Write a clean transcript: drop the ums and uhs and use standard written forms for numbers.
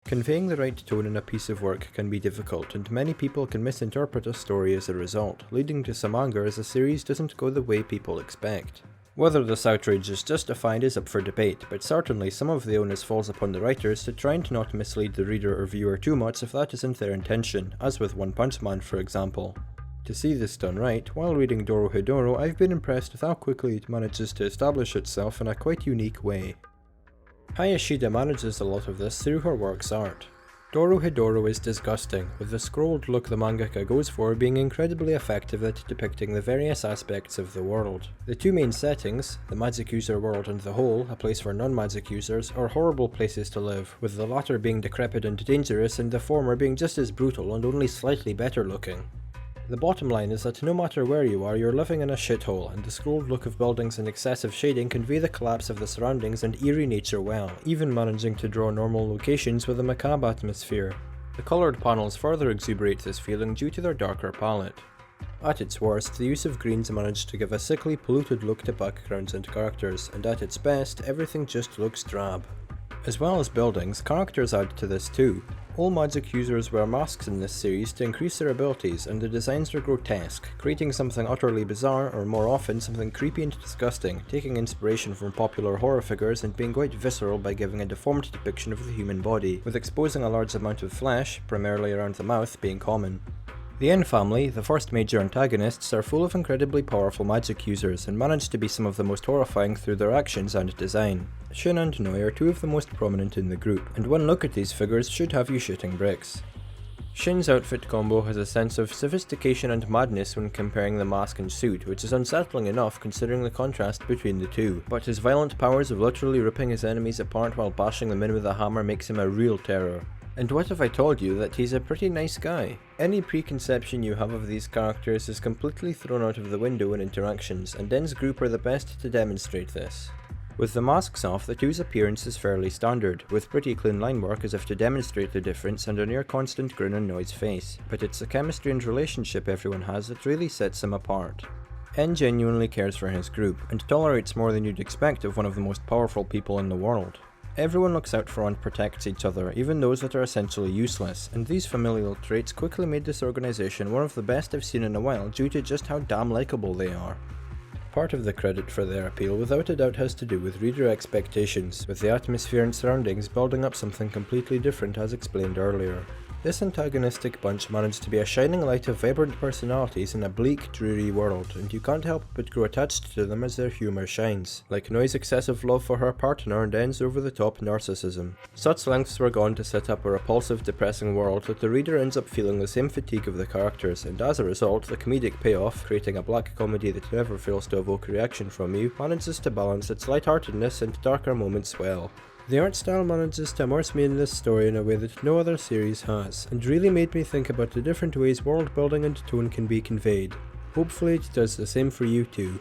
Conveying the right tone in a piece of work can be difficult, and many people can misinterpret a story as a result, leading to some anger as the series doesn't go the way people expect. Whether this outrage is justified is up for debate, but certainly some of the onus falls upon the writers to try and not mislead the reader or viewer too much if that isn't their intention, as with One Punch Man for example. To see this done right, while reading Dorohedoro, I've been impressed with how quickly it manages to establish itself in a quite unique way. Hayashida manages a lot of this through her work's art. Dorohedoro is disgusting, with the scrolled look the mangaka goes for being incredibly effective at depicting the various aspects of the world. The two main settings, the magic user world and the Hole, a place for non-magic users, are horrible places to live, with the latter being decrepit and dangerous and the former being just as brutal and only slightly better looking. The bottom line is that no matter where you are, you're living in a shithole, and the scrolled look of buildings and excessive shading convey the collapse of the surroundings and eerie nature well, even managing to draw normal locations with a macabre atmosphere. The coloured panels further exuberate this feeling due to their darker palette. At its worst, the use of greens managed to give a sickly, polluted look to backgrounds and characters, and at its best, everything just looks drab. As well as buildings, characters add to this too. All magic users wear masks in this series to increase their abilities, and the designs are grotesque, creating something utterly bizarre, or more often something creepy and disgusting, taking inspiration from popular horror figures and being quite visceral by giving a deformed depiction of the human body, with exposing a large amount of flesh, primarily around the mouth, being common. The N family, the first major antagonists, are full of incredibly powerful magic users and manage to be some of the most horrifying through their actions and design. Shin and Noi are two of the most prominent in the group, and one look at these figures should have you shitting bricks. Shin's outfit combo has a sense of sophistication and madness when comparing the mask and suit, which is unsettling enough considering the contrast between the two, but his violent powers of literally ripping his enemies apart while bashing them in with a hammer makes him a real terror. And what if I told you that he's a pretty nice guy? Any preconception you have of these characters is completely thrown out of the window in interactions, and Den's group are the best to demonstrate this. With the masks off, the two's appearance is fairly standard, with pretty clean line work as if to demonstrate the difference and a near constant grin on Noi's face, but it's the chemistry and relationship everyone has that really sets them apart. N genuinely cares for his group, and tolerates more than you'd expect of one of the most powerful people in the world. Everyone looks out for and protects each other, even those that are essentially useless, and these familial traits quickly made this organisation one of the best I've seen in a while due to just how damn likeable they are. Part of the credit for their appeal without a doubt has to do with reader expectations, with the atmosphere and surroundings building up something completely different as explained earlier. This antagonistic bunch managed to be a shining light of vibrant personalities in a bleak, dreary world, and you can't help but grow attached to them as their humour shines, like Noi's excessive love for her partner and N's over-the-top narcissism. Such lengths were gone to set up a repulsive, depressing world that the reader ends up feeling the same fatigue of the characters, and as a result, the comedic payoff, creating a black comedy that never fails to evoke a reaction from you, manages to balance its lightheartedness and darker moments well. The art style manages to immerse me in this story in a way that no other series has, and really made me think about the different ways world building and tone can be conveyed. Hopefully it does the same for you too.